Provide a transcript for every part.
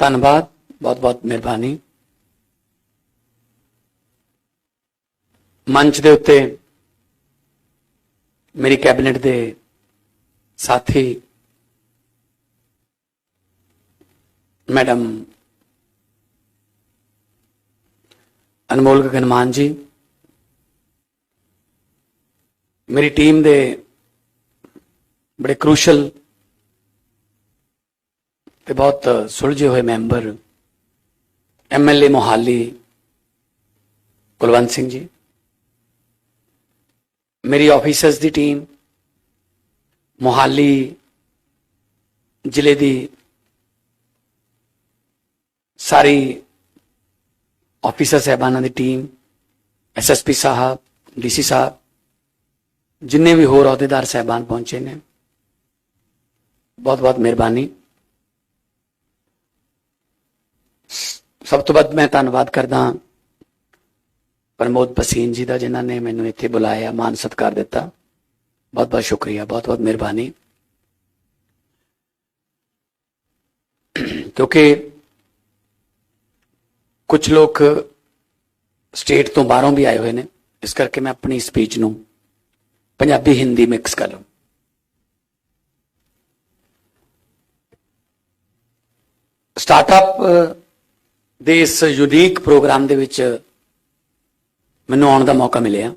धन्यवाद, बहुत बहुत मेहरबानी। मंच दे उत्ते मेरी कैबिनेट दे साथी मैडम अनमोल गगन मान जी, मेरी टीम दे बड़े क्रूशल ते बहुत सुलझे हुए मैंबर MLA मोहाली कुलवंत सिंह जी, मेरी ऑफिसर्स दी टीम मोहाली जिले दी सारी ऑफिसर साहबाना दी टीम, SSP साहब, DC साहब, जिन्ने भी होर अहदेदार साहबान पहुंचे ने, बहुत बहुत मेहरबानी। सब तो बाद मैं धन्यवाद करदा प्रमोद भसीन जी का, जिन्होंने मैनू इत्थे बुलाया, मान सत्कार दिता। बहुत बहुत शुक्रिया, बहुत बहुत मेहरबानी। क्योंकि कुछ लोग स्टेट तो बाहरों भी आए हुए ने, इस करके मैं अपनी स्पीच नू पंजाबी हिंदी मिक्स कर लूं। स्टार्टअप दे इस यूनीक प्रोग्राम दे विच मैनू आउण दा मौका मिलिया।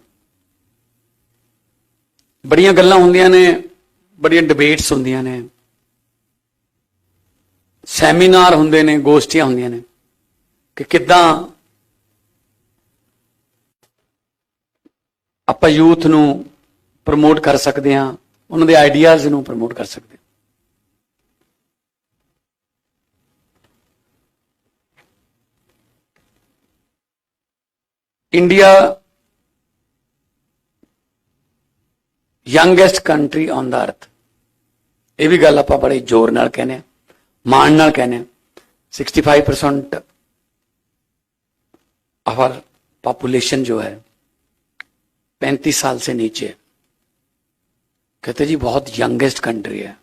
बड़ियां गल्लां हुंदियां ने, बड़ियां डिबेट्स हुंदियां ने, सैमीनार हुंदे ने, गोष्ठियां हुंदियां ने कि किद्दां आपां यूथ नू प्रमोट कर सकते हैं, उन्हां दे आइडियाज़ नू प्रमोट कर सकते हैं। India youngest country on the earth, यह भी गल आपां बड़े जोर नाल कहने, मान नाल कहने। 65% आवर पॉपुलेशन जो है 35 साल से नीचे है। कहते जी बहुत यंगेस्ट कंट्री है,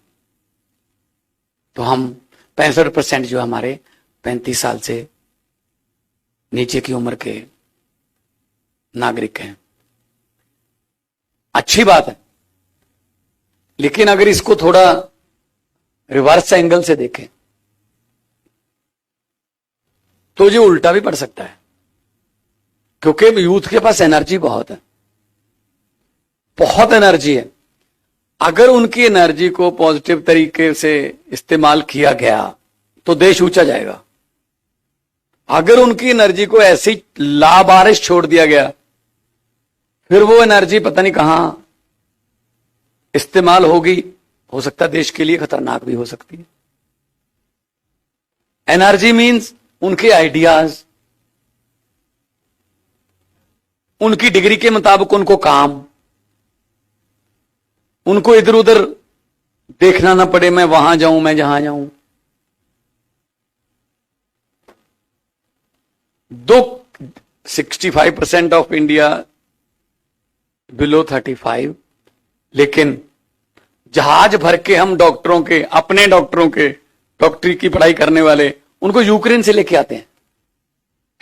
तो हम 65% जो हमारे 35 साल से नीचे की उम्र के नागरिक हैं। अच्छी बात है, लेकिन अगर इसको थोड़ा रिवर्स एंगल से देखें तो ये उल्टा भी पड़ सकता है, क्योंकि यूथ के पास एनर्जी बहुत है, बहुत एनर्जी है। अगर उनकी एनर्जी को पॉजिटिव तरीके से इस्तेमाल किया गया तो देश ऊंचा जाएगा। अगर उनकी एनर्जी को ऐसी लाबारिश छोड़ दिया गया, फिर वो एनर्जी पता नहीं कहां इस्तेमाल होगी, हो सकता है देश के लिए खतरनाक भी हो सकती है। एनर्जी मीन्स उनके आइडियाज, उनकी डिग्री के मुताबिक उनको काम, उनको इधर उधर देखना ना पड़े, मैं वहां जाऊं, मैं जहां जाऊं। दो 65% ऑफ इंडिया बिलो 35, लेकिन जहाज भर के हम डॉक्टरों के, अपने डॉक्टरों के, डॉक्टरी की पढ़ाई करने वाले, उनको यूक्रेन से लेके आते हैं।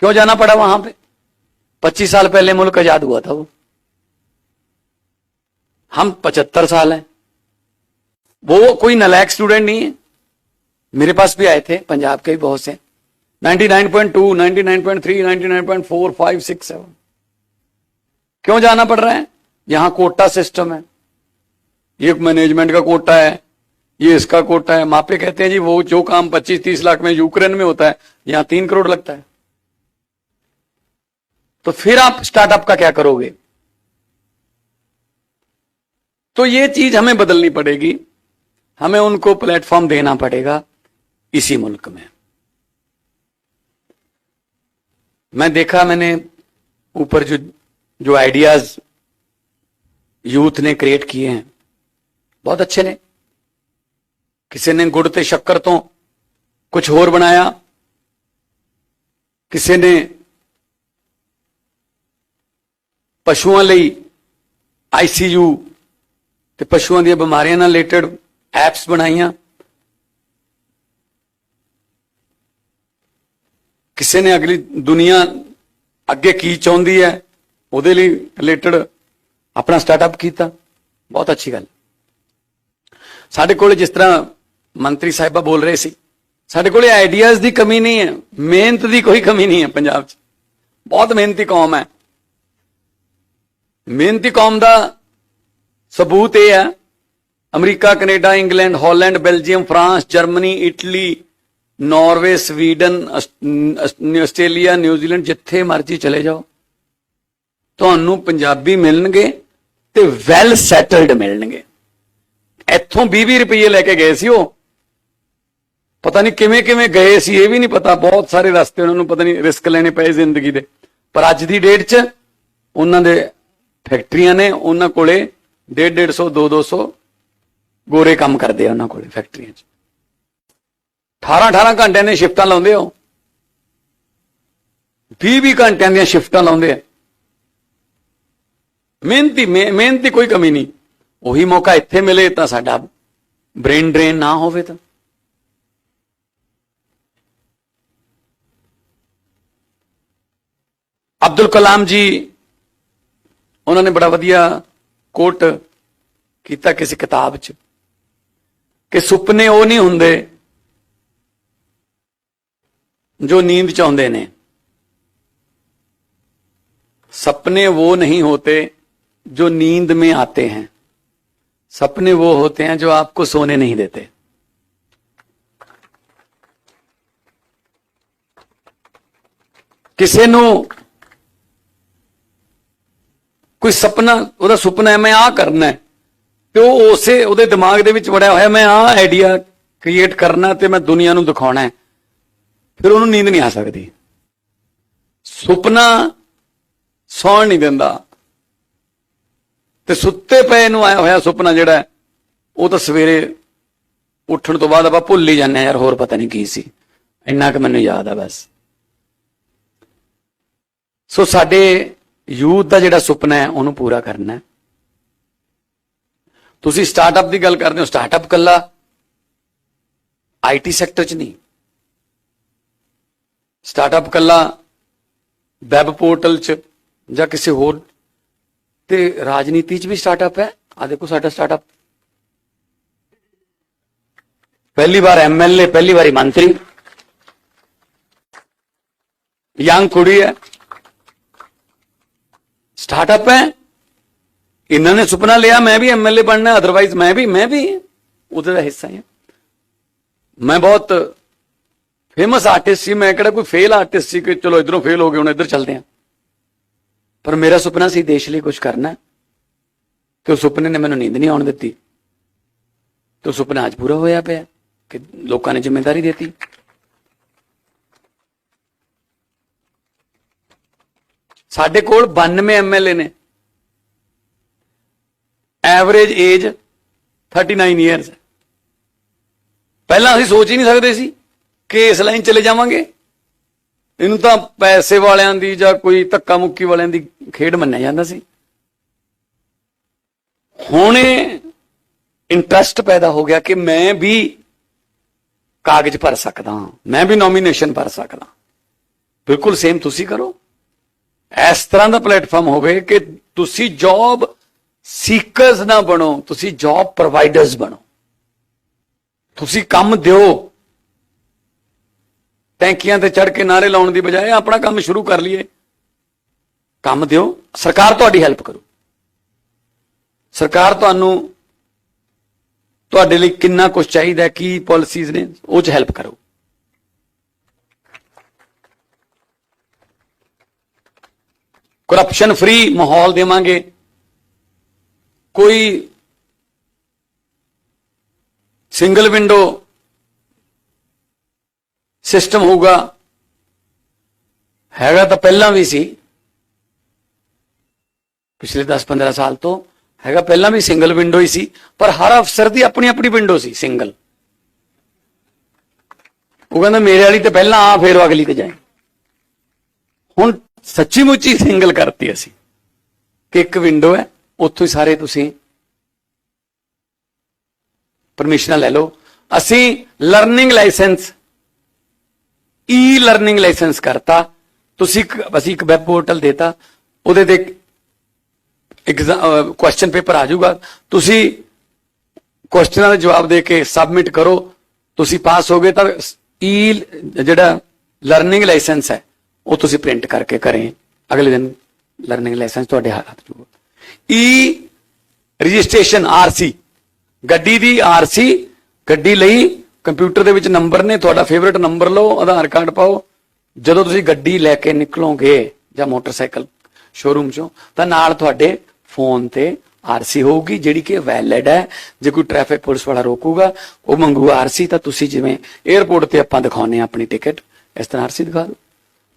क्यों जाना पड़ा वहां पे? 25 साल पहले मुल्क आजाद हुआ था वो, हम 75 साल हैं। वो कोई नालायक स्टूडेंट नहीं है, मेरे पास भी आए थे पंजाब के भी बहुत से, 99.2, 99.3, 99.4, 5, 6, 7। क्यों जाना पड़ रहा है? यहां कोटा सिस्टम है, ये मैनेजमेंट का कोटा है, ये इसका कोटा है। मापे कहते हैं जी वो जो काम 25-30 लाख में यूक्रेन में होता है, यहां 3 करोड़ लगता है। तो फिर आप स्टार्टअप का क्या करोगे? तो ये चीज हमें बदलनी पड़ेगी, हमें उनको प्लेटफॉर्म देना पड़ेगा इसी मुल्क में। मैं देखा, मैंने ऊपर जो आइडियाज यूथ ने क्रिएट किए हैं बहुत अच्छे ने। किसी ने गुड़ ते शक्कर तो कुछ होर बनाया, किसी ने पशुओं लई ICU ते पशुओं दी बीमारियां नाल रिलेटेड एप्स बनाईयां। ਕਿਸੇ ਨੇ ਅਗਲੀ ਦੁਨੀਆ ਅੱਗੇ ਕੀ ਚਾਹੁੰਦੀ ਹੈ ਉਹਦੇ ਲਈ ਰਿਲੇਟਡ ਆਪਣਾ ਸਟਾਰਟਅਪ ਕੀਤਾ, ਬਹੁਤ ਅੱਛੀ ਗੱਲ। ਸਾਡੇ ਕੋਲ ਜਿਸ ਤਰ੍ਹਾਂ ਮੰਤਰੀ ਸਾਹਿਬਾ ਬੋਲ ਰਹੇ ਸੀ, ਸਾਡੇ ਕੋਲ ਆਈਡੀਆਜ਼ ਦੀ ਕਮੀ ਨਹੀਂ ਹੈ, ਮਿਹਨਤ ਦੀ ਕੋਈ ਕਮੀ ਨਹੀਂ ਹੈ। ਪੰਜਾਬ 'ਚ ਬਹੁਤ ਮਿਹਨਤੀ ਕੌਮ ਹੈ। ਮਿਹਨਤੀ ਕੌਮ ਦਾ ਸਬੂਤ ਇਹ ਹੈ, America, Canada, England, Holland, Belgium, France, Germany, Italy, Norway, Sweden, Australia, New Zealand, ਜਿੱਥੇ ਮਰਜ਼ੀ ਚਲੇ ਜਾਓ ਤੁਹਾਨੂੰ ਪੰਜਾਬੀ ਮਿਲਣਗੇ ਤੇ ਵੈਲ ਸੈਟਲਡ ਮਿਲਣਗੇ। ਇੱਥੋਂ 20 ਰੁਪਏ ਲੈ ਕੇ ਗਏ ਸੀ, ਉਹ ਪਤਾ ਨਹੀਂ ਕਿਵੇਂ ਕਿਵੇਂ ਗਏ ਸੀ, ਇਹ ਵੀ ਨਹੀਂ ਪਤਾ। ਬਹੁਤ ਸਾਰੇ ਰਸਤੇ ਉਹਨਾਂ ਨੂੰ ਪਤਾ ਨਹੀਂ ਰਿਸਕ ਲੈਣੇ ਪਏ ਜ਼ਿੰਦਗੀ ਦੇ। ਪਰ ਅੱਜ ਦੀ ਡੇਟ 'ਚ ਉਹਨਾਂ ਦੇ ਫੈਕਟਰੀਆਂ ਨੇ, ਉਹਨਾਂ ਕੋਲੇ 150-150, 200 ਗੋਰੇ ਕੰਮ ਕਰਦੇ ਆ ਉਹਨਾਂ ਕੋਲੇ ਫੈਕਟਰੀਆਂ 'ਚ। 18 ਘੰਟਿਆਂ ਦੀਆਂ ਸ਼ਿਫਟਾਂ ਲਾਉਂਦੇ ਹੋ, 20 ਘੰਟਿਆਂ ਦੀਆਂ ਸ਼ਿਫਟਾਂ ਲਾਉਂਦੇ ਆ। ਮਿਹਨਤ ਦੀ ਕੋਈ ਕਮੀ ਨਹੀਂ। ਉਹੀ ਮੌਕਾ ਇੱਥੇ ਮਿਲੇ ਤਾਂ ਸਾਡਾ ਬ੍ਰੇਨ ਡਰੇਨ ਨਾ ਹੋਵੇ ਤਾਂ। ਅਬਦੁਲ ਕਲਾਮ ਜੀ, ਉਹਨਾਂ ਨੇ ਬੜਾ ਵਧੀਆ ਕੋਟ ਕੀਤਾ ਕਿਸੇ ਕਿਤਾਬ 'ਚ ਕਿ ਸੁਪਨੇ ਉਹ ਨਹੀਂ ਹੁੰਦੇ जो नींद चाहते ने, सपने वो नहीं होते जो नींद में आते हैं, सपने वो होते हैं जो आपको सोने नहीं देते। किसी नू कोई सपना, ਉਹਦਾ ਸੁਪਨਾ ਹੈ मैं आ करना है, ਤੇ ਉਹ ਉਸੇ ਉਹਦੇ ਦਿਮਾਗ ਦੇ ਵਿੱਚ ਵੜਿਆ ਹੋਇਆ मैं आ ਆਈਡੀਆ ਕ੍ਰੀਏਟ ਕਰਨਾ ਤੇ मैं ਦੁਨੀਆ ਨੂੰ ਦਿਖਾਉਣਾ ਹੈ, ਫਿਰ ਉਹਨੂੰ ਨੀਂਦ ਨਹੀਂ ਆ ਸਕਦੀ। ਸੁਪਨਾ ਸੌਣ ਨਹੀਂ ਦਿੰਦਾ ਤੇ ਸੁੱਤੇ ਪਏ ਨੂੰ ਆਇਆ ਹੋਇਆ ਸੁਪਨਾ ਜਿਹੜਾ ਉਹ ਤਾਂ ਸਵੇਰੇ ਉੱਠਣ ਤੋਂ ਬਾਅਦ ਆਪਾਂ ਭੁੱਲ ਹੀ ਜਾਂਦੇ ਆ, ਯਾਰ ਹੋਰ ਪਤਾ ਨਹੀਂ ਕੀ ਸੀ, ਇੰਨਾ ਕਿ ਮੈਨੂੰ ਯਾਦ ਆ ਬਸ। ਸੋ ਸਾਡੇ ਯੂਥ ਦਾ ਜਿਹੜਾ ਸੁਪਨਾ ਹੈ ਉਹਨੂੰ ਪੂਰਾ ਕਰਨਾ ਹੈ। ਤੁਸੀਂ ਸਟਾਰਟਅਪ ਦੀ ਗੱਲ ਕਰਦੇ ਹੋ, ਸਟਾਰਟਅਪ ਕੱਲਾ ਆਈਟੀ ਸੈਕਟਰ 'ਚ ਨਹੀਂ, ਸਟਾਰਟਅਪ ਕੱਲਾ ਵੈਬ ਪੋਰਟਲ 'ਚ ਜਾਂ ਕਿਸੇ ਹੋਰ, ਤੇ ਰਾਜਨੀਤੀ 'ਚ ਵੀ ਸਟਾਰਟਅਪ ਹੈ। ਆ ਦੇਖੋ ਸਾਡਾ ਸਟਾਰਟਅਪ, ਪਹਿਲੀ ਵਾਰ ਐਮਐਲਏ, ਪਹਿਲੀ ਵਾਰੀ ਮੰਤਰੀ, ਯੰਗ ਕੁੜੀ ਹੈ, ਸਟਾਰਟਅਪ ਹੈ। ਇਹਨਾਂ ਨੇ ਸੁਪਨਾ ਲਿਆ ਮੈਂ ਵੀ ਐਮਐਲਏ ਬਣਨਾ, ਅਦਰਵਾਈਜ਼ ਮੈਂ ਵੀ ਉਹਦੇ ਦਾ ਹਿੱਸਾ ਹਾਂ। ਮੈਂ ਬਹੁਤ ਫੇਮਸ ਆਰਟਿਸਟ ਸੀ, ਮੈਂ ਕਿਹੜਾ ਕੋਈ ਫੇਲ ਆਰਟਿਸਟ ਸੀ ਕਿ ਚਲੋ ਇਧਰੋਂ ਫੇਲ ਹੋ ਗਏ ਹੁਣ ਇੱਧਰ ਚੱਲਦੇ ਹਾਂ। ਪਰ ਮੇਰਾ ਸੁਪਨਾ ਸੀ ਦੇਸ਼ ਲਈ ਕੁਝ ਕਰਨਾ, ਤੇ ਉਹ ਸੁਪਨੇ ਨੇ ਮੈਨੂੰ ਨੀਂਦ ਨਹੀਂ ਆਉਣ ਦਿੱਤੀ, ਤੇ ਉਹ ਸੁਪਨਾ ਅੱਜ ਪੂਰਾ ਹੋਇਆ ਪਿਆ ਕਿ ਲੋਕਾਂ ਨੇ ਜ਼ਿੰਮੇਵਾਰੀ ਦਿੱਤੀ। ਸਾਡੇ ਕੋਲ 92 ਐਮਐਲਏ ਨੇ, ਐਵਰੇਜ ਏਜ 39 ਇਅਰਸ। ਪਹਿਲਾਂ ਅਸੀਂ ਸੋਚ ਹੀ ਨਹੀਂ ਸਕਦੇ ਸੀ ਕਿ ਇਸ ਲਾਈਨ ਚਲੇ ਜਾਵਾਂਗੇ। ਇਹਨੂੰ ਤਾਂ ਪੈਸੇ ਵਾਲਿਆਂ ਦੀ ਜਾਂ ਕੋਈ ਧੱਕਾ ਮੁੱਕੀ ਵਾਲਿਆਂ ਦੀ ਖੇਡ ਮੰਨਿਆ ਜਾਂਦਾ ਸੀ। ਹੁਣ ਇੰਟਰਸਟ ਪੈਦਾ ਹੋ ਗਿਆ ਕਿ ਮੈਂ ਵੀ ਕਾਗਜ਼ ਭਰ ਸਕਦਾ, ਮੈਂ ਵੀ ਨੋਮੀਨੇਸ਼ਨ ਭਰ ਸਕਦਾ। ਬਿਲਕੁਲ ਸੇਮ ਤੁਸੀਂ ਕਰੋ। ਇਸ ਤਰ੍ਹਾਂ ਦਾ ਪਲੇਟਫਾਰਮ ਹੋਵੇ ਕਿ ਤੁਸੀਂ ਜੌਬ ਸੀਕਰਸ ਨਾ ਬਣੋ, ਤੁਸੀਂ ਜੌਬ ਪ੍ਰੋਵਾਈਡਰਸ ਬਣੋ। ਤੁਸੀਂ ਕੰਮ ਦਿਓ, ਟੈਂਕੀਆਂ ਤੇ ਚੜ੍ਹ ਕੇ ਨਾਰੇ ਲਾਉਣ ਦੀ ਬਜਾਏ ਆਪਣਾ ਕੰਮ ਸ਼ੁਰੂ ਕਰ ਲਈਏ। ਕੰਮ ਦਿਓ, ਸਰਕਾਰ ਤੁਹਾਡੀ ਹੈਲਪ ਕਰੂ। ਸਰਕਾਰ ਤੁਹਾਨੂੰ ਤੁਹਾਡੇ ਲਈ ਕਿੰਨਾ ਕੁਝ ਚਾਹੀਦਾ, ਕੀ ਪਾਲਿਸੀਜ਼ ਨੇ, ਉਹ 'ਚ ਹੈਲਪ ਕਰੋ। ਕਰਪਸ਼ਨ ਫ੍ਰੀ ਮਾਹੌਲ ਦੇਵਾਂਗੇ, ਕੋਈ ਸਿੰਗਲ ਵਿੰਡੋ ਸਿਸਟਮ ਹੋਊਗਾ। ਹੈਗਾ ਤਾਂ ਪਹਿਲਾਂ ਵੀ ਸੀ, ਪਿਛਲੇ 10-15 ਸਾਲ ਤੋਂ ਹੈਗਾ, ਪਹਿਲਾਂ ਵੀ ਸਿੰਗਲ ਵਿੰਡੋ ਹੀ ਸੀ, ਪਰ ਹਰ ਅਫਸਰ ਦੀ ਆਪਣੀ ਆਪਣੀ ਵਿੰਡੋ ਸੀ ਸਿੰਗਲ। ਉਹ ਕਹਿੰਦਾ ਮੇਰੇ ਵਾਲੀ ਤੇ ਪਹਿਲਾਂ ਆ, ਫਿਰ ਅਗਲੀ ਤੇ ਜਾਏ। ਹੁਣ ਸੱਚੀ ਮੁੱਚੀ ਸਿੰਗਲ ਕਰਤੀ ਅਸੀਂ ਕਿ ਇੱਕ ਵਿੰਡੋ ਹੈ, ਉੱਥੋਂ ਹੀ ਸਾਰੇ ਤੁਸੀਂ ਪਰਮਿਸ਼ਨ ਲੈ ਲਓ। ਅਸੀਂ ਲਰਨਿੰਗ ਲਾਇਸੈਂਸ ई लर्निंग लाइसेंस करता, ਤੁਸੀਂ ਅਸੀਂ ਇੱਕ ਵੈਬ ਪੋਰਟਲ ਦੇਤਾ, ਉਹਦੇ ਤੇ ਕੁਐਸਚਨ ਪੇਪਰ ਆ ਜਾਊਗਾ, ਤੁਸੀਂ ਕੁਐਸਚਨਾਂ ਦੇ ਜਵਾਬ ਦੇ ਕੇ ਸਬਮਿਟ ਕਰੋ, ਤੁਸੀਂ ਪਾਸ ਹੋ ਗਏ ਤਾਂ ਈ ਜਿਹੜਾ ਲਰਨਿੰਗ ਲਾਇਸੈਂਸ ਹੈ ਉਹ ਤੁਸੀਂ ਪ੍ਰਿੰਟ ਕਰਕੇ ਘਰੇ ਅਗਲੇ ਦਿਨ ਲਰਨਿੰਗ ਲਾਇਸੈਂਸ ਤੁਹਾਡੇ ਹੱਥ ਚ। ਈ ਰਜਿਸਟ੍ਰੇਸ਼ਨ ਆਰਸੀ, ਗੱਡੀ ਦੀ ਆਰਸੀ, ਗੱਡੀ ਲਈ ਕੰਪਿਊਟਰ ਦੇ ਵਿੱਚ ਨੰਬਰ ਨੇ, ਤੁਹਾਡਾ ਫੇਵਰਿਟ ਨੰਬਰ ਲਓ, ਆਧਾਰ ਕਾਰਡ ਪਾਓ, ਜਦੋਂ ਤੁਸੀਂ ਗੱਡੀ ਲੈ ਕੇ ਨਿਕਲੋਗੇ ਜਾਂ ਮੋਟਰਸਾਈਕਲ ਸ਼ੋਰੂਮ ਚੋਂ ਤਾਂ ਨਾਲ ਤੁਹਾਡੇ ਫੋਨ ਤੇ ਆਰਸੀ ਹੋਊਗੀ ਜਿਹੜੀ ਕਿ ਵੈਲਿਡ ਹੈ। ਜੇ ਕੋਈ ਟ੍ਰੈਫਿਕ ਪੁਲਿਸ ਵਾਲਾ ਰੋਕੂਗਾ ਉਹ ਮੰਗੂਗਾ ਆਰਸੀ, ਤਾਂ ਤੁਸੀਂ ਜਿਵੇਂ 에ਅਰਪੋਰਟ ਤੇ ਆਪਾਂ ਦਿਖਾਉਂਦੇ ਆ ਆਪਣੀ ਟਿਕਟ, ਇਸ ਤਰ੍ਹਾਂ ਆਰਸੀ ਦਿਖਾ ਦਿਓ।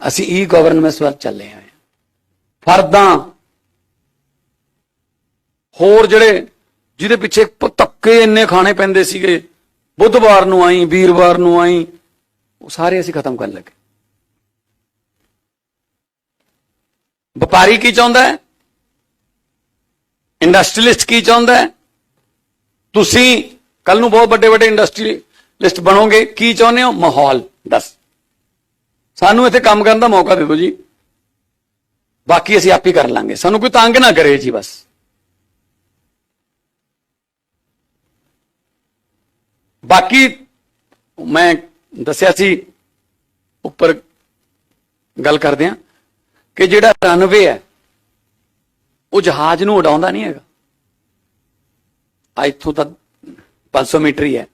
ਅਸੀਂ ਈ ਗਵਰਨੈਂਸ ਵੱਲ ਚੱਲੇ ਆਏ। ਫਰਦਾਂ ਹੋਰ ਜਿਹੜੇ ਜਿਹਦੇ ਪਿੱਛੇ ਧੱਕੇ ਇੰਨੇ ਖਾਣੇ ਪੈਂਦੇ ਸੀਗੇ, ਬੁੱਧਵਾਰ ਨੂੰ ਆਈ, ਵੀਰਵਾਰ ਨੂੰ ਆਈ, ਉਹ ਸਾਰੇ ਅਸੀਂ ਖਤਮ ਕਰਨ ਲੱਗੇ। ਵਪਾਰੀ ਕੀ ਚਾਹੁੰਦਾ ਹੈ, ਇੰਡਸਟਰੀਲਿਸਟ ਕੀ ਚਾਹੁੰਦਾ ਹੈ, ਤੁਸੀਂ ਕੱਲ ਨੂੰ ਬਹੁਤ ਵੱਡੇ ਵੱਡੇ ਇੰਡਸਟਰੀਲਿਸਟ ਬਣੋਗੇ, ਕੀ ਚਾਹੁੰਦੇ ਹੋ? ਮਾਹੌਲ ਦੱਸ, ਸਾਨੂੰ ਇੱਥੇ ਕੰਮ ਕਰਨ ਦਾ ਮੌਕਾ ਦੇ ਦਿਓ ਜੀ, ਬਾਕੀ ਅਸੀਂ ਆਪ ਹੀ ਕਰ ਲਾਂਗੇ, ਸਾਨੂੰ ਕੋਈ ਤੰਗ ਨਾ ਕਰੇ ਜੀ। ਬਸ ਬਾਕੀ ਮੈਂ ਦੱਸਿਆ ਸੀ ਉੱਪਰ ਗੱਲ ਕਰਦੇ ਹਾਂ ਕਿ ਜਿਹੜਾ ਰਨਵੇ ਹੈ ਉਹ ਜਹਾਜ਼ ਨੂੰ ਉਡਾਉਂਦਾ ਨਹੀਂ ਹੈਗਾ। ਇੱਥੋਂ ਤਾਂ 500 ਮੀਟਰ ਹੀ ਹੈ,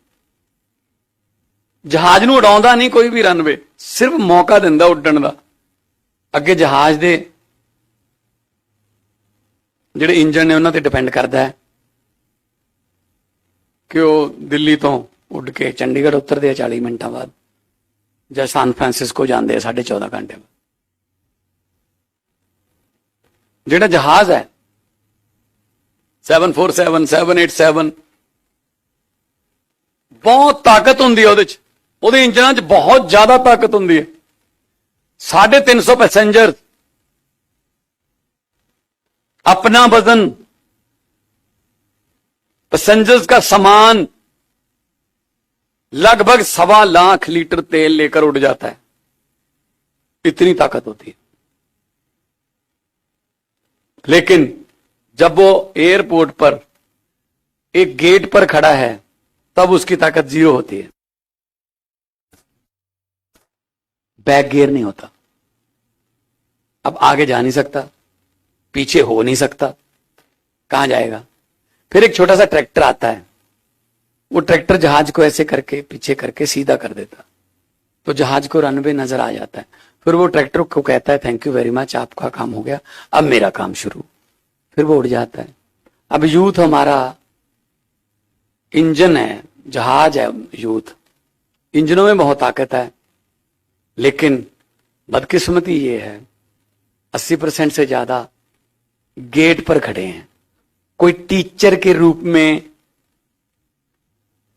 ਜਹਾਜ਼ ਨੂੰ ਉਡਾਉਂਦਾ ਨਹੀਂ ਕੋਈ ਵੀ ਰਨਵੇ, ਸਿਰਫ ਮੌਕਾ ਦਿੰਦਾ ਉੱਡਣ ਦਾ। ਅੱਗੇ ਜਹਾਜ਼ ਦੇ ਜਿਹੜੇ ਇੰਜਨ ਨੇ ਉਹਨਾਂ ਤੇ ਡਿਪੈਂਡ ਕਰਦਾ ਹੈ ਕਿ ਉਹ ਦਿੱਲੀ ਤੋਂ ਉੱਡ ਕੇ ਚੰਡੀਗੜ੍ਹ ਉਤਰਦੇ ਆ 40 ਮਿੰਟਾਂ ਬਾਅਦ, ਜਾਂ ਸੈਨ ਫਰਾਂਸਿਸਕੋ ਜਾਂਦੇ ਆ 14.5 ਘੰਟੇ ਬਾਅਦ। ਜਿਹੜਾ ਜਹਾਜ਼ ਹੈ 747 787 ਬਹੁਤ ਤਾਕਤ ਹੁੰਦੀ ਹੈ ਉਹਦੇ ਚ, ਉਹਦੇ ਇੰਜਨਾਂ ਚ ਬਹੁਤ ਜ਼ਿਆਦਾ ਤਾਕਤ ਹੁੰਦੀ ਹੈ। 350 पैसेंजर, अपना वजन, पैसेंजर्स का सामान, लगभग 1.25 लाख लीटर तेल लेकर उड़ जाता है, इतनी ताकत होती है। लेकिन जब वो एयरपोर्ट पर एक गेट पर खड़ा है तब उसकी ताकत 0 होती है। बैक गियर नहीं होता, अब आगे जा नहीं सकता, पीछे हो नहीं सकता, कहां जाएगा? फिर एक छोटा सा ट्रैक्टर आता है, वो ट्रैक्टर जहाज को ऐसे करके पीछे करके सीधा कर देता, तो जहाज को रनवे नजर आ जाता है। फिर वो ट्रैक्टर को कहता है थैंक यू वेरी मच, आपका काम हो गया, अब मेरा काम शुरू। फिर वो उड़ जाता है। अब यूथ हमारा इंजन है, जहाज है यूथ, इंजनों में बहुत ताकत है, लेकिन बदकिस्मती ये है 80% से ज्यादा गेट पर खड़े हैं। कोई टीचर के रूप में,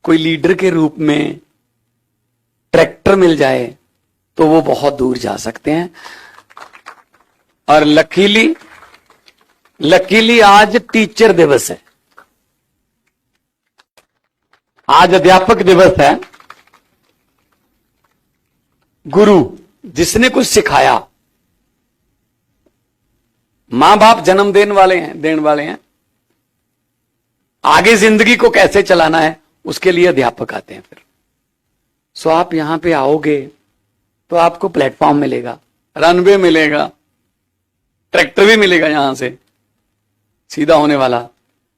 कोई लीडर के रूप में ट्रैक्टर मिल जाए तो वो बहुत दूर जा सकते हैं। और लकीली आज टीचर दिवस है, आज अध्यापक दिवस है। गुरु जिसने कुछ सिखाया, मां बाप जन्म देने वाले हैं, आगे जिंदगी को कैसे चलाना है उसके लिए अध्यापक आते हैं। फिर सो आप यहां पे आओगे तो आपको प्लेटफॉर्म मिलेगा, रनवे मिलेगा, ट्रैक्टर भी मिलेगा यहां से सीधा होने वाला,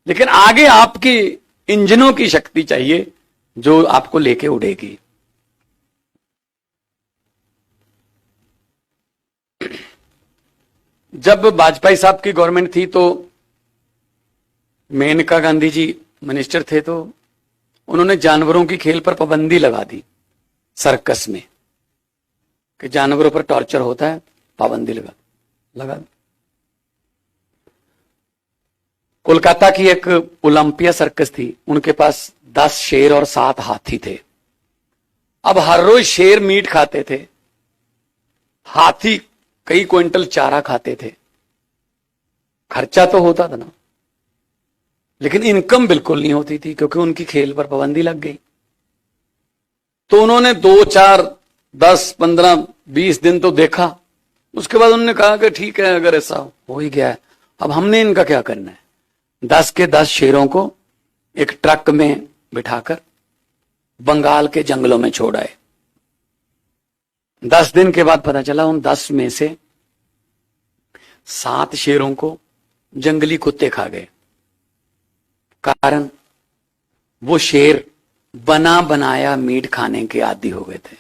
लेकिन आगे आपकी इंजनों की शक्ति चाहिए जो आपको लेके उड़ेगी। जब वाजपेयी साहब की गवर्नमेंट थी तो मेनका गांधी जी मिनिस्टर थे, तो उन्होंने जानवरों की खेल पर पाबंदी लगा दी सर्कस में, कि जानवरों पर टॉर्चर होता है, पाबंदी लगा दी। कोलकाता की एक ओलंपिया सर्कस थी, उनके पास 10 शेर और 7 हाथी थे। अब हर रोज शेर मीट खाते थे, हाथी कई क्विंटल चारा खाते थे। खर्चा तो होता था ना, लेकिन इनकम बिल्कुल नहीं होती थी क्योंकि उनकी खेल पर पाबंदी लग गई। तो उन्होंने 2-4 10-15-20 दिन तो देखा, उसके बाद उन्होंने कहा कि ठीक है अगर ऐसा हो ही गया है, अब हमने इनका क्या करना है। 10 के 10 शेरों को एक ट्रक में बिठाकर बंगाल के जंगलों में छोड़ आए। 10 दिन के बाद पता चला उन 10 में से 7 शेरों को जंगली कुत्ते खा गए। कारण वो शेर बना बनाया मीट खाने के आदी हो गए थे,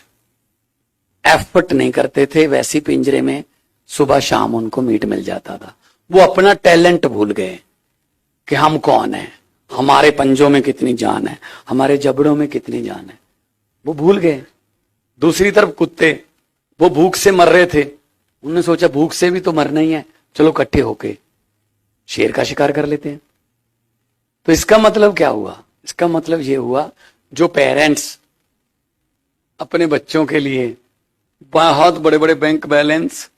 एफर्ट नहीं करते थे, वैसी पिंजरे में सुबह शाम उनको मीट मिल जाता था। वो अपना टैलेंट भूल गए कि हम कौन हैं, हमारे पंजों में कितनी जान है, हमारे जबड़ों में कितनी जान है, वो भूल गए। दूसरी तरफ कुत्ते, वो भूख से मर रहे थे, उन्होंने सोचा भूख से भी तो मरना ही है, चलो इकट्ठे होके शेर का शिकार कर लेते हैं। तो इसका मतलब क्या हुआ? इसका मतलब ये हुआ, जो पेरेंट्स अपने बच्चों के लिए बहुत बड़े बड़े बैंक बैलेंस,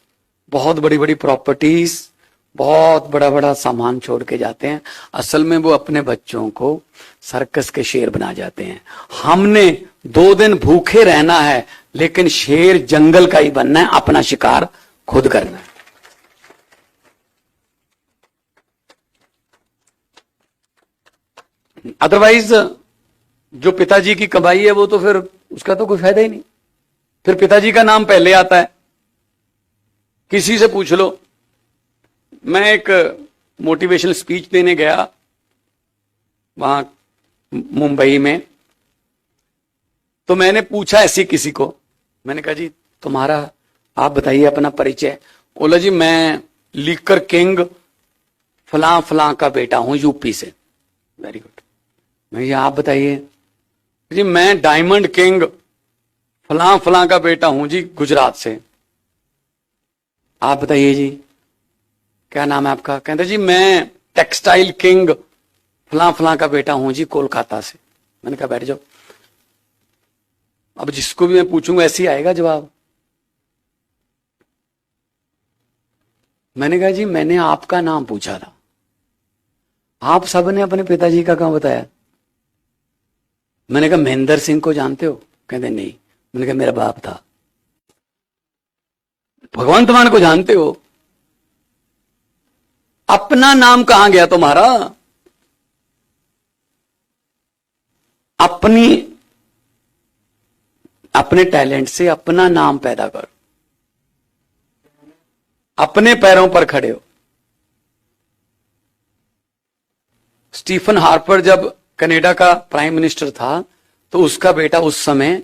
बहुत बड़ी बड़ी प्रॉपर्टीज, बहुत बड़ा बड़ा सामान छोड़ के जाते हैं, असल में वो अपने बच्चों को सर्कस के शेर बना जाते हैं। हमने 2 दिन भूखे रहना है, लेकिन शेर जंगल का ही बनना है, अपना शिकार खुद करना है। अदरवाइज जो पिताजी की कमाई है वो तो फिर उसका तो कोई फायदा ही नहीं, फिर पिताजी का नाम पहले आता है। किसी से पूछ लो, मैं एक मोटिवेशनल स्पीच देने गया वहां मुंबई में, तो मैंने पूछा ऐसे किसी को, मैंने कहा जी तुम्हारा, आप बताइए अपना परिचय। बोला जी मैं लीकर किंग फलां फलां का बेटा हूं यूपी से। Very good. मैं आप बताइए जी मैं डायमंड किंग फलां फलां का बेटा हूं जी गुजरात से। आप बताइए जी क्या नाम है आपका? कहते जी मैं टेक्सटाइल किंग फलां फलां का बेटा हूं जी कोलकाता से। मैंने कहा बैठ जाओ, अब जिसको भी मैं पूछूंगा ऐसे ही आएगा जवाब। मैंने कहा जी मैंने आपका नाम पूछा था, आप सबने अपने पिताजी का कहां बताया? मैंने कहा महेंद्र सिंह को जानते हो? कहते नहीं। मैंने कहा मेरा बाप था। भगवंत मान को जानते हो? अपना नाम कहां गया तुम्हारा? अपने टैलेंट से अपना नाम पैदा करो, अपने पैरों पर खड़े हो। स्टीफन हार्पर जब कनाडा का प्राइम मिनिस्टर था, तो उसका बेटा उस समय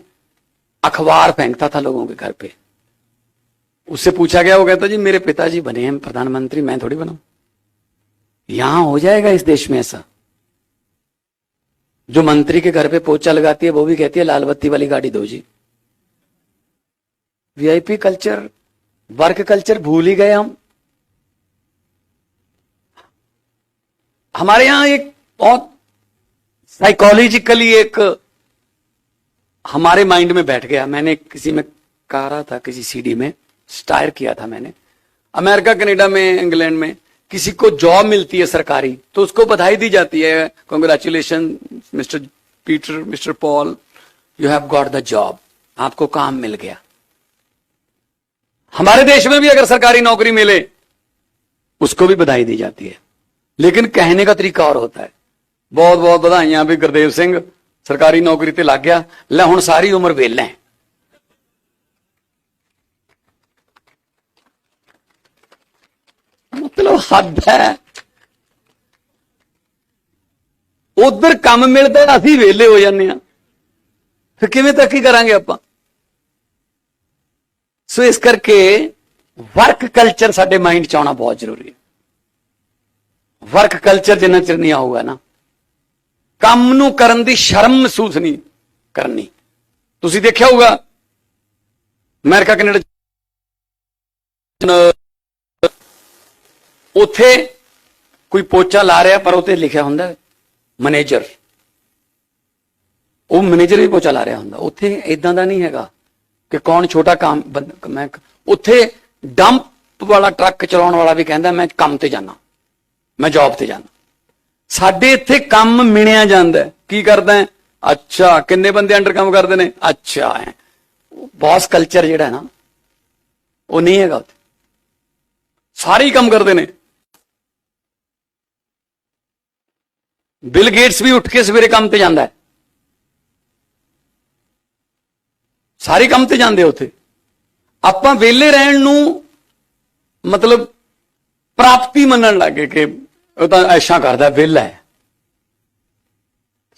अखबार फेंकता था लोगों के घर पे। उससे पूछा गया, वो कहता जी मेरे पिताजी बने हैं प्रधानमंत्री, मैं थोड़ी बनाऊं। यहां हो जाएगा इस देश में ऐसा? जो मंत्री के घर पे पोछा लगाती है वो भी कहती है लाल बत्ती वाली गाड़ी दो जी। वीआईपी कल्चर, वर्क कल्चर भूल ही गए हम। हमारे यहां एक बहुत साइकोलॉजिकली एक हमारे माइंड में बैठ गया। मैंने किसी में कहा रहा था, किसी सीडी में स्टायर किया था मैंने, अमेरिका कनाडा में इंग्लैंड में किसी को जॉब मिलती है सरकारी, तो उसको बधाई दी जाती है, congratulation mister Peter, mister Paul, you have got the job, आपको काम मिल गया। हमारे देश में भी अगर सरकारी नौकरी मिले उसको भी बधाई दी जाती है, लेकिन कहने का तरीका और होता है। बहुत बहुत बधाइयां भी गुरदेव सिंह सरकारी नौकरी ते लग गया, ले हुण सारी उम्र वेला है। मतलब हद है। उधर काम मिलता असीं वेले हो जाने, फिर किवें तरक्की करांगे आपां? सो इस करके वर्क कल्चर साडे माइंड च आउणा बहुत जरूरी है। वर्क कल्चर जिन्ना चिर नहीं आऊगा ना, काम नूं करन दी शर्म महसूस नहीं करनी। तुसीं देखिया होगा अमेरिका कनाडा उथे कोई पोचा ला रहा पर उत्ते लिखिया हुंदा मैनेजर, वो मैनेजर भी पोचा ला रहा हुंदा। उत्थे इदां दा नहीं हैगा कि कौन छोटा काम। मैं उत्थे डंप वाला ट्रक चलाउण वाला भी कहंदा मैं काम ते जाना, मैं जॉब ते जाना। साडे इत्थे काम मिणिया जांदा है। की करदा है? अच्छा किन्ने बंदे अंडर काम करदे ने? अच्छा है बॉस कल्चर जिहड़ा है ना वो नहीं हैगा उत्थे। सारे ही काम करते ने। बिल गेट्स भी उठ के सवेरे काम ते जांदा है, सारे काम ते जांदे उत्थे। आपां वेले रहण नूं मतलब प्राप्ति मनण लगे कि वो तां ऐशा करदा वेला है।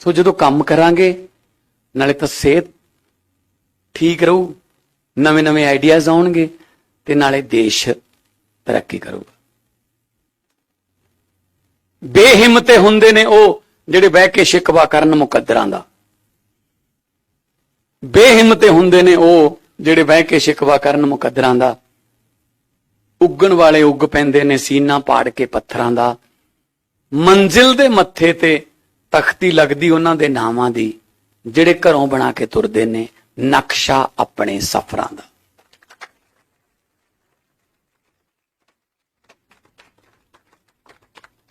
सो जदों काम करांगे नाले तां सेहत ठीक रहू, नवे नवे आइडियाज आउणगे ते नाले देश तरक्की करूगा। बेहिम्मते हुंदे ने ਉਹ ਜਿਹੜੇ ਬਹਿ ਕੇ ਸ਼ਿਕਵਾ ਕਰਨ ਮੁਕੱਦਰਾਂ ਦਾ। ਬੇਹਿੰਮਤੇ ਹੁੰਦੇ ਨੇ ਉਹ ਜਿਹੜੇ ਬਹਿ ਕੇ ਸ਼ਿਕਵਾ ਕਰਨ ਮੁਕੱਦਰਾਂ ਦਾ। ਉੱਗਣ ਵਾਲੇ ਉੱਗ ਪੈਂਦੇ ਨੇ ਸੀਨਾ ਪਾੜ ਕੇ ਪੱਥਰਾਂ ਦਾ। ਮੰਜ਼ਿਲ ਦੇ ਮੱਥੇ ਤੇ ਤਖਤੀ ਲੱਗਦੀ ਉਹਨਾਂ ਦੇ ਨਾਵਾਂ ਦੀ ਜਿਹੜੇ ਘਰੋਂ ਬਣਾ ਕੇ ਤੁਰਦੇ ਨੇ ਨਕਸ਼ਾ ਆਪਣੇ ਸਫ਼ਰਾਂ ਦਾ।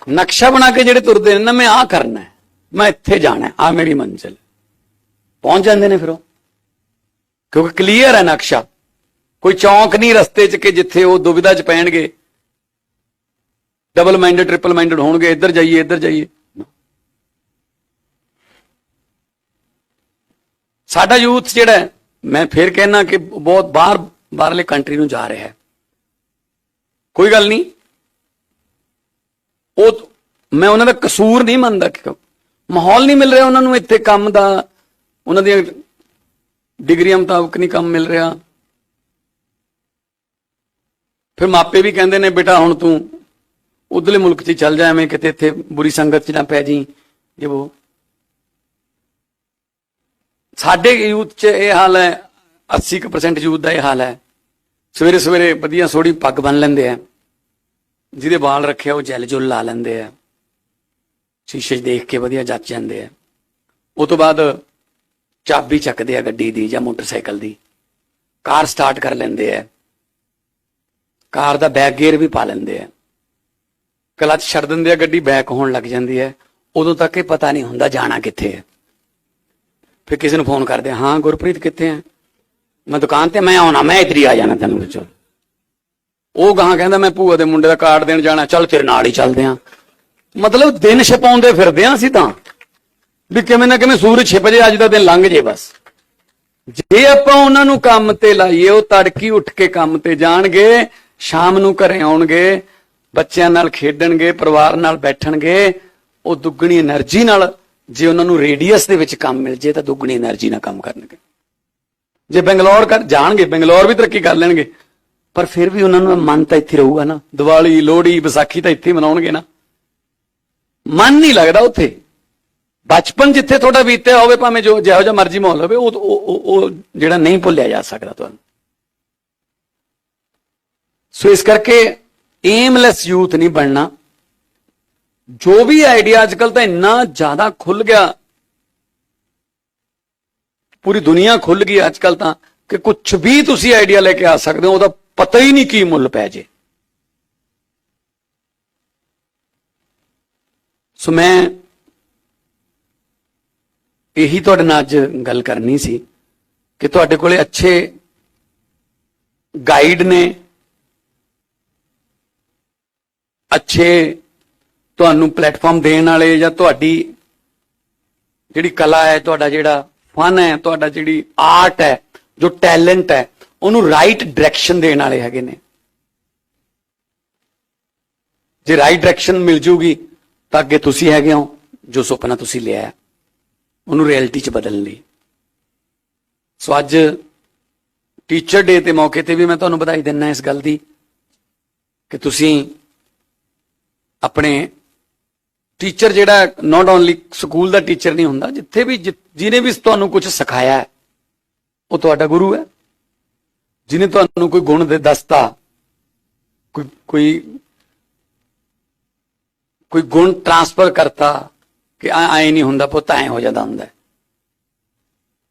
नक्शा बना के जेडे तुरते ना, मैं आ करना है, मैं इत्थे जाना है, आ मेरी मंजिल, पहुंच जाते हैं फिर वो, क्योंकि क्लीयर है नक्शा। कोई चौंक नहीं रस्ते च कि जिथे वो दुविधा च पैणगे, डबल माइंडेड ट्रिपल माइंडेड होणगे, इधर जाइए। साडा यूथ जिहड़ा है, मैं फिर कहना कि बहुत बाहरले कंट्री नूं जा रहा है। कोई गल नहीं, मैं उन्होंने कसूर नहीं मानता कि माहौल नहीं मिल रहा उन्होंने इत्थे काम दा, उन्होंने डिग्रियां मुताबिक नहीं काम मिल रहा। फिर मापे भी कहते ने बेटा हुण तू उधरले मुल्क च चल जा, मैं किते इत्थे बुरी संगत च ना पै जी। ये वो साडे यूथ च यह हाल है, 80% यूथ का यह हाल है। सवेरे सवेरे वधिया सोहणी पग बन लेंदे है, ਜਿਹਦੇ ਵਾਲ ਰੱਖਿਆ ਉਹ ਜੈਲ ਜੁਲ ਲਾ ਲੈਂਦੇ ਆ, ਸ਼ੀਸ਼ੇ 'ਚ ਦੇਖ ਕੇ ਵਧੀਆ ਜੱਚ ਜਾਂਦੇ ਆ। ਉਹ ਤੋਂ ਬਾਅਦ ਚਾਬੀ ਚੱਕਦੇ ਆ ਗੱਡੀ ਦੀ ਜਾਂ ਮੋਟਰਸਾਈਕਲ ਦੀ, ਕਾਰ ਸਟਾਰਟ ਕਰ ਲੈਂਦੇ ਆ, ਕਾਰ ਦਾ ਬੈਕ ਗੇਅਰ ਵੀ ਪਾ ਲੈਂਦੇ ਆ, ਕਲਚ ਛੱਡ ਦਿੰਦੇ ਆ, ਗੱਡੀ ਬੈਕ ਹੋਣ ਲੱਗ ਜਾਂਦੀ ਹੈ। ਉਦੋਂ ਤੱਕ ਇਹ ਪਤਾ ਨਹੀਂ ਹੁੰਦਾ ਜਾਣਾ ਕਿੱਥੇ ਹੈ। ਫਿਰ ਕਿਸੇ ਨੂੰ ਫੋਨ ਕਰਦੇ, ਹਾਂ ਗੁਰਪ੍ਰੀਤ ਕਿੱਥੇ ਹੈ? ਮੈਂ ਦੁਕਾਨ ਤੇ, ਮੈਂ ਆਉਣਾ, ਮੈਂ ਇੱਧਰ ਹੀ ਆ ਜਾਣਾ ਤੈਨੂੰ। ਚਲ ਉਹ ਗਾਹਾਂ ਕਹਿੰਦਾ ਮੈਂ ਭੂਆ ਦੇ ਮੁੰਡੇ ਦਾ ਕਾਰਡ ਦੇਣ ਜਾਣਾ, ਚੱਲ ਤੇਰੇ ਨਾਲ ਹੀ ਚੱਲਦੇ ਆ। ਮਤਲਬ ਦਿਨ ਛਪਾਉਂਦੇ ਫਿਰਦੇ ਆ ਅਸੀਂ ਤਾਂ, ਵੀ ਕਿਵੇਂ ਨਾ ਕਿਵੇਂ ਸੂਰਜ ਛਿਪ ਜੇ, ਅੱਜ ਦਾ ਦਿਨ ਲੰਘ ਜੇ ਬਸ। ਜੇ ਆਪਾਂ ਉਹਨਾਂ ਨੂੰ ਕੰਮ ਤੇ ਲਾਈਏ, ਉਹ ਤੜਕੀ ਉੱਠ ਕੇ ਕੰਮ ਤੇ ਜਾਣਗੇ, ਸ਼ਾਮ ਨੂੰ ਘਰੇ ਆਉਣਗੇ, ਬੱਚਿਆਂ ਨਾਲ ਖੇਡਣਗੇ, ਪਰਿਵਾਰ ਨਾਲ ਬੈਠਣਗੇ, ਉਹ ਦੁੱਗਣੀ એનર્ਜੀ ਨਾਲ। ਜੇ ਉਹਨਾਂ ਨੂੰ ਰੇਡੀਅਸ ਦੇ ਵਿੱਚ ਕੰਮ ਮਿਲ ਜੇ ਤਾਂ ਦੁੱਗਣੀ એનર્ਜੀ ਨਾਲ ਕੰਮ ਕਰਨਗੇ। ਜੇ ਬੰਗਲੌਰ ਕਰ ਜਾਣਗੇ, ਬੰਗਲੌਰ ਵੀ ਤਰੱਕੀ ਕਰ ਲੈਣਗੇ, पर फिर भी उन्होंने मन तो इत्थे रहूगा ना। दिवाली लोहड़ी विसाखी तो इत्थे मनाउणगे ना, मन नहीं लगता उत्थे। बचपन जिथे थोड़ा बीतया होवे, भावें जो जिहो जिहा मर्जी माहौल होवे, ਉਹ ਜਿਹੜਾ नहीं भुलिया जा सकता तुहानूं। सो इस करके एमलैस यूथ नहीं बनना। जो भी आइडिया अजकल तो इन्ना ज्यादा खुल गया, पूरी दुनिया खुल गई अजकल तो कि कुछ भी तुसी आइडिया लेके आ सकते हो, ਉਹਦਾ पता ही नहीं की मुल पै जे। सो मैं यही तुहाडे नाल अज गल करनी सी कि तुहाडे कोले अच्छे गाइड ने, अच्छे तुहानूं प्लेटफॉर्म देण वाले, या तुहाडी जिहड़ी कला है, तुहाडा जिहड़ा फन है, तुहाडा जिहड़ी आर्ट है, जो टैलेंट है, ਉਹਨੂੰ ਰਾਈਟ ਡਾਇਰੈਕਸ਼ਨ ਦੇਣ ਵਾਲੇ ਹੈਗੇ ਨੇ। ਜੇ ਰਾਈਟ ਡਾਇਰੈਕਸ਼ਨ ਮਿਲ ਜੂਗੀ ਤਾਂ ਅੱਗੇ ਤੁਸੀਂ ਹੈਗੇ ਹੋ, ਜੋ ਸੁਪਨਾ ਤੁਸੀਂ ਲਿਆ ਉਹਨੂੰ ਰਿਐਲਿਟੀ 'ਚ ਬਦਲਣ ਲਈ। ਸੋ ਅੱਜ ਟੀਚਰ ਡੇ ਤੇ ਮੌਕੇ ਤੇ ਵੀ ਮੈਂ ਤੁਹਾਨੂੰ ਵਧਾਈ ਦਿੰਦਾ ਇਸ ਗੱਲ ਦੀ ਕਿ ਤੁਸੀਂ ਆਪਣੇ ਟੀਚਰ ਜਿਹੜਾ not only school the teacher ਨਹੀਂ ਹੁੰਦਾ, ਜਿੱਥੇ ਵੀ ਜਿਹਨੇ ਵੀ ਤੁਹਾਨੂੰ ਕੁਝ ਸਿਖਾਇਆ ਹੈ ਉਹ ਤੁਹਾਡਾ ਗੁਰੂ ਹੈ। जिन्हें तुहानूं कोई गुण दे दसता, कोई गुण ट्रांसफर करता कि आए नहीं हुंदा पुत, ऐ हो जाता हुंदा।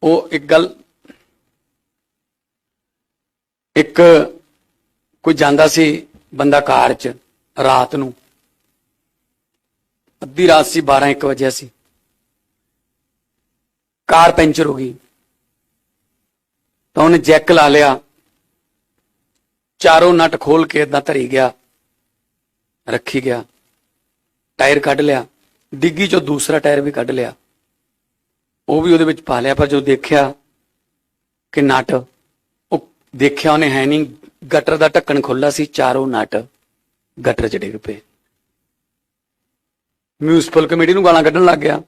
वो एक गल, एक कोई जांदा सी बंदा कार च रात नूं, अद्धी रात सी, 12-1 बजे सी, कार पैंचर हो गई। ਤਾਂ ਉਹਨੇ ਜੈਕ ਲਾ ਲਿਆ, ਚਾਰੋਂ ਨਟ ਖੋਲ ਕੇ ਏਦਾਂ ਧਰੀ ਗਿਆ, ਰੱਖੀ ਗਿਆ, ਟਾਇਰ ਕੱਢ ਲਿਆ, ਡਿੱਗੀ ਚੋਂ ਦੂਸਰਾ ਟਾਇਰ ਵੀ ਕੱਢ ਲਿਆ, ਉਹ ਵੀ ਉਹਦੇ ਵਿੱਚ ਪਾ ਲਿਆ। ਪਰ ਜਦੋਂ ਦੇਖਿਆ ਕਿ ਨਟ, ਉਹ ਦੇਖਿਆ ਉਹਨੇ ਹੈ ਨਹੀਂ, ਗਟਰ ਦਾ ਢੱਕਣ ਖੁੱਲਾ ਸੀ, ਚਾਰੋਂ ਨਟ ਗਟਰ 'ਚ ਡਿੱਗ ਪਏ। ਮਿਊਨਿਸਪਲ ਕਮੇਟੀ ਨੂੰ ਗਾਲਾਂ ਕੱਢਣ ਲੱਗ ਗਿਆ,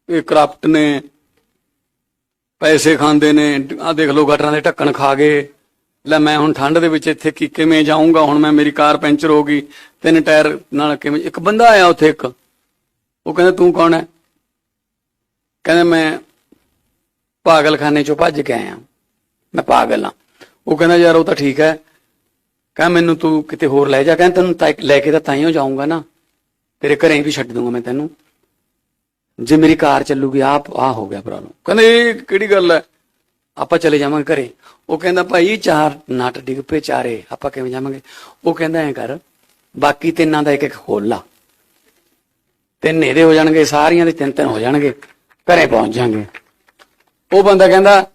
ਇਹ ਕਰਪਟ ਨੇ, ਪੈਸੇ ਖਾਂਦੇ ਨੇ, ਆਹ ਦੇਖ ਲਓ ਗਟਰਾਂ ਦੇ ਢੱਕਣ ਖਾ ਗਏ, ਲੈ ਮੈਂ ਹੁਣ ਠੰਡ ਦੇ ਵਿੱਚ ਇੱਥੇ ਕਿਵੇਂ ਜਾਊਂਗਾ, ਹੁਣ ਮੈਂ, ਮੇਰੀ ਕਾਰ ਪੈਂਚਰ ਹੋ ਗਈ, 3 ਟਾਇਰ ਨਾਲ ਕਿਵੇਂ। ਇੱਕ ਬੰਦਾ ਆਇਆ ਉੱਥੇ, ਇੱਕ, ਉਹ ਕਹਿੰਦਾ ਤੂੰ ਕੌਣ ਹੈ? ਕਹਿੰਦਾ ਮੈਂ ਪਾਗਲਖਾਨੇ ਚੋਂ ਭੱਜ ਕੇ ਆਇਆ, ਮੈਂ ਪਾਗਲ ਹਾਂ। ਉਹ ਕਹਿੰਦਾ ਯਾਰ ਉਹ ਤਾਂ ਠੀਕ ਹੈ, ਕਹਿੰਦਾ ਮੈਨੂੰ ਤੂੰ ਕਿਤੇ ਹੋਰ ਲੈ ਜਾ, ਕਹਿੰਦਾ ਤੈਨੂੰ ਲੈ ਕੇ ਤਾਂ ਤਾਈਓ ਜਾਊਂਗਾ ਨਾ, ਤੇਰੇ ਘਰੇ ਵੀ ਛੱਡ ਦੂੰਗਾ ਮੈਂ ਤੈਨੂੰ, ਜੇ ਮੇਰੀ ਕਾਰ ਚੱਲੂਗੀ। ਆ ਹੋ ਗਿਆ ਪ੍ਰੋਬਲਮ। ਕਹਿੰਦੇ ਇਹ ਕਿਹੜੀ ਗੱਲ ਹੈ, ਆਪਾਂ ਚਲੇ ਜਾਵਾਂਗੇ ਘਰੇ। ਉਹ ਕਹਿੰਦਾ ਭਾਈ 4 ਨਟ ਡਿੱਗ ਪਏ, ਚਾਰੇ, ਆਪਾਂ ਕਿਵੇਂ ਜਾਵਾਂਗੇ? ਉਹ ਕਹਿੰਦਾ ਐਂ ਕਰ, ਬਾਕੀ 3 ਦਾ ਇੱਕ ਖੋਲ ਲਾ, 3 ਇਹਦੇ ਹੋ ਜਾਣਗੇ, ਸਾਰੀਆਂ ਦੇ 3 ਹੋ ਜਾਣਗੇ, ਘਰੇ ਪਹੁੰਚ ਜਾਾਂਗੇ। ਉਹ ਬੰਦਾ ਕਹਿੰਦਾ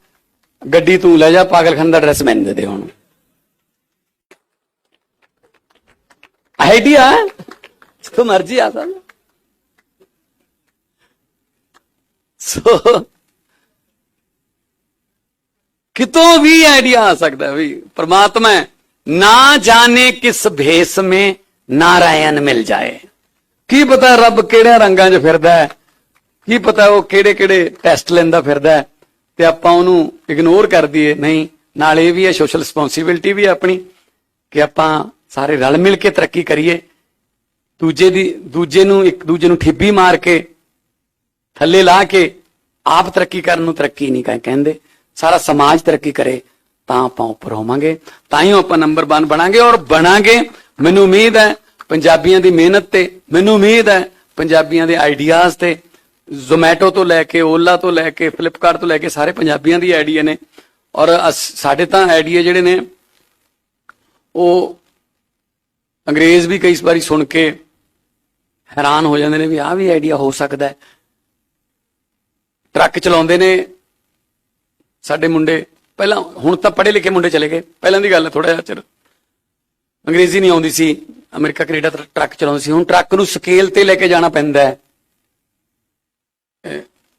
ਗੱਡੀ ਤੂੰ ਲੈ ਜਾ, ਪਾਗਲਖਾਨੇ ਦਾ ਐਡਰੈਸ ਮੈਨੂੰ ਦੇ ਦੇ। ਹੁਣ ਆਈਡੀਆ ਜਿੱਥੋਂ ਮਰਜੀ ਆ ਸਕਦਾ। ਸੋ कितों भी आइडिया आ सकता है भाई। परमात्मा ना जाने किस भेष में नारायण मिल जाए, की पता रब किहड़े रंगां 'च फिरदा है, की पता वो किहड़े किहड़े टेस्ट लैंदा फिरदा है, ते आपां ओनू इग्नोर कर दईए। नहीं, नाल इह भी है, सोशल रिस्पोंसिबिलिटी भी है अपनी, कि आपां सारे रल मिल के तरक्की करिए। दूजे नू एक दूजे नू ठिब्बी मार के थल्ले ला के आप तरक्की करन नू तरक्की नहीं कहंदे। सारा समाज तरक्की करे तां आपां उपर होवांगे, ताईं आपां नंबर 1 बनांगे और बनांगे। मैनूं उम्मीद है पंजाबियां दी मेहनत ते, मैनूं उम्मीद है पंजाबियां दे आइडियाज़ ते, जोमैटो तो लैके, ओला तो लैके, फ्लिपकार्ट तो लैके सारे पंजाबियां दी आइडिया ने। और साडे तां आइडिया जिहड़े ने वो अंग्रेज भी कई बारी सुन के हैरान हो जाते हैं भी आ भी आइडिया हो सकता है। ट्रक चलाउंदे ने ਸਾਡੇ ਮੁੰਡੇ, ਪਹਿਲਾਂ, ਹੁਣ ਤਾਂ ਪੜ੍ਹੇ ਲਿਖੇ ਮੁੰਡੇ ਚਲੇ ਗਏ, ਪਹਿਲਾਂ ਦੀ ਗੱਲ ਹੈ, ਥੋੜਾ ਜਿਹਾ ਚਿਰ ਅੰਗਰੇਜ਼ੀ ਨਹੀਂ ਆਉਂਦੀ ਸੀ, ਅਮਰੀਕਾ ਕੈਨੇਡਾ ਟਰੱਕ ਚਲਾਉਂਦੇ ਸੀ। ਹੁਣ ਟਰੱਕ ਨੂੰ ਸਕੇਲ ਤੇ ਲੈ ਕੇ ਜਾਣਾ ਪੈਂਦਾ ਹੈ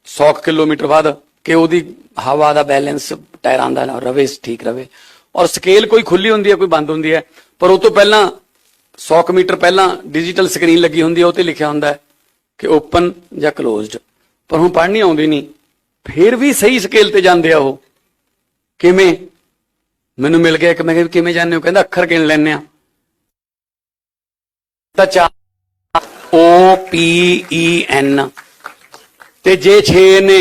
100 ਕਿਲੋਮੀਟਰ ਬਾਅਦ, ਕਿ ਉਹਦੀ ਹਵਾ ਦਾ ਬੈਲੈਂਸ ਟਾਇਰਾਂ ਦਾ ਰਵੇ, ਠੀਕ ਰਵੇ। ਔਰ ਸਕੇਲ ਕੋਈ ਖੁੱਲੀ ਹੁੰਦੀ ਹੈ, ਕੋਈ ਬੰਦ ਹੁੰਦੀ ਹੈ, ਪਰ ਉਹ ਤੋਂ ਪਹਿਲਾਂ 100 ਮੀਟਰ ਪਹਿਲਾਂ ਡਿਜੀਟਲ ਸਕਰੀਨ ਲੱਗੀ ਹੁੰਦੀ ਹੈ, ਉਹ ਤੇ ਲਿਖਿਆ ਹੁੰਦਾ ਹੈ ਕਿ ਓਪਨ ਜਾਂ ਕਲੋਜ਼ਡ। ਪਰ ਹੁਣ ਪੜ੍ਹਨੀ ਆਉਂਦੀ ਨਹੀਂ, फिर भी सही स्केल ते जांदे आ। ਉਹ ਕਿਵੇਂ? ਮੈਨੂੰ ਮਿਲ ਗਿਆ ਇੱਕ, ਮੈਂ ਕਿਹਾ ਕਿਵੇਂ ਜਾਣਦੇ ਹੋ? ਕਹਿੰਦਾ ਅੱਖਰ ਗਿਣ ਲੈਣੇ ਆ, ਤਾਂ 4 OPEN ਤੇ ਜੇ 6 ਨੇ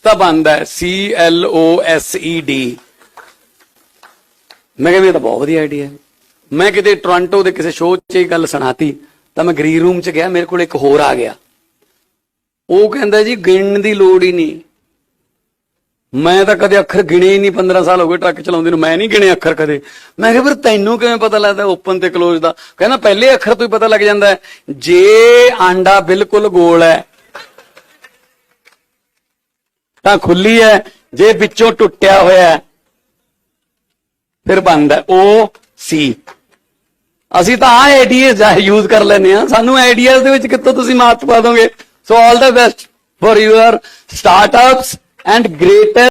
ਤਾਂ ਬਣਦਾ CLOSED। ਮੈਂ ਕਿਹਾ ਇਹ ਤਾਂ ਬਹੁਤ ਵਧੀਆ ਆਈਡੀਆ ਹੈ। ਮੈਂ ਕਿਤੇ ਟੋਰਾਂਟੋ ਦੇ ਕਿਸੇ ਸ਼ੋਅ 'ਚ ਇਹ ਗੱਲ ਸੁਣਾਤੀ, ਤਾਂ ਮੈਂ ਗ੍ਰੀਨ ਰੂਮ 'ਚ ਗਿਆ, ਮੇਰੇ ਕੋਲ ਇੱਕ ਹੋਰ ਆ ਗਿਆ, ਉਹ ਕਹਿੰਦਾ ਜੀ ਗਿਣਨ ਦੀ ਲੋੜ ਹੀ ਨਹੀਂ। ਮੈਂ ਤਾਂ ਕਦੇ ਅੱਖਰ ਗਿਣੇ ਹੀ ਨਹੀਂ, 15 ਸਾਲ ਹੋ ਗਏ ਟਰੱਕ ਚਲਾਉਂਦੇ ਨੂੰ, ਮੈਂ ਨਹੀਂ ਗਿਣੇ ਅੱਖਰ ਕਦੇ। ਮੈਂ ਕਿਹਾ ਫਿਰ ਤੈਨੂੰ ਕਿਵੇਂ ਪਤਾ ਲੱਗਦਾ ਓਪਨ ਤੇ ਕਲੋਜ਼ ਦਾ? ਕਹਿੰਦਾ ਪਹਿਲੇ ਅੱਖਰ ਤੋਂ ਹੀ ਪਤਾ ਲੱਗ ਜਾਂਦਾ ਹੈ, ਜੇ ਆਂਡਾ ਬਿਲਕੁਲ ਗੋਲ ਹੈ ਤਾਂ ਖੁੱਲੀ ਹੈ, ਜੇ ਵਿੱਚੋਂ ਟੁੱਟਿਆ ਹੋਇਆ ਫਿਰ ਬੰਦ ਹੈ OC। ਅਸੀਂ ਤਾਂ ਆਹ ਆਈਡੀਆਜ਼ ਯੂਜ਼ ਕਰ ਲੈਂਦੇ ਹਾਂ, ਸਾਨੂੰ ਆਈਡੀਆਜ਼ ਦੇ ਵਿੱਚ ਕਿੱਥੋਂ ਤੁਸੀਂ ਮਾਤ ਪਾ ਦੋਗੇ। So all the best for your startups and greater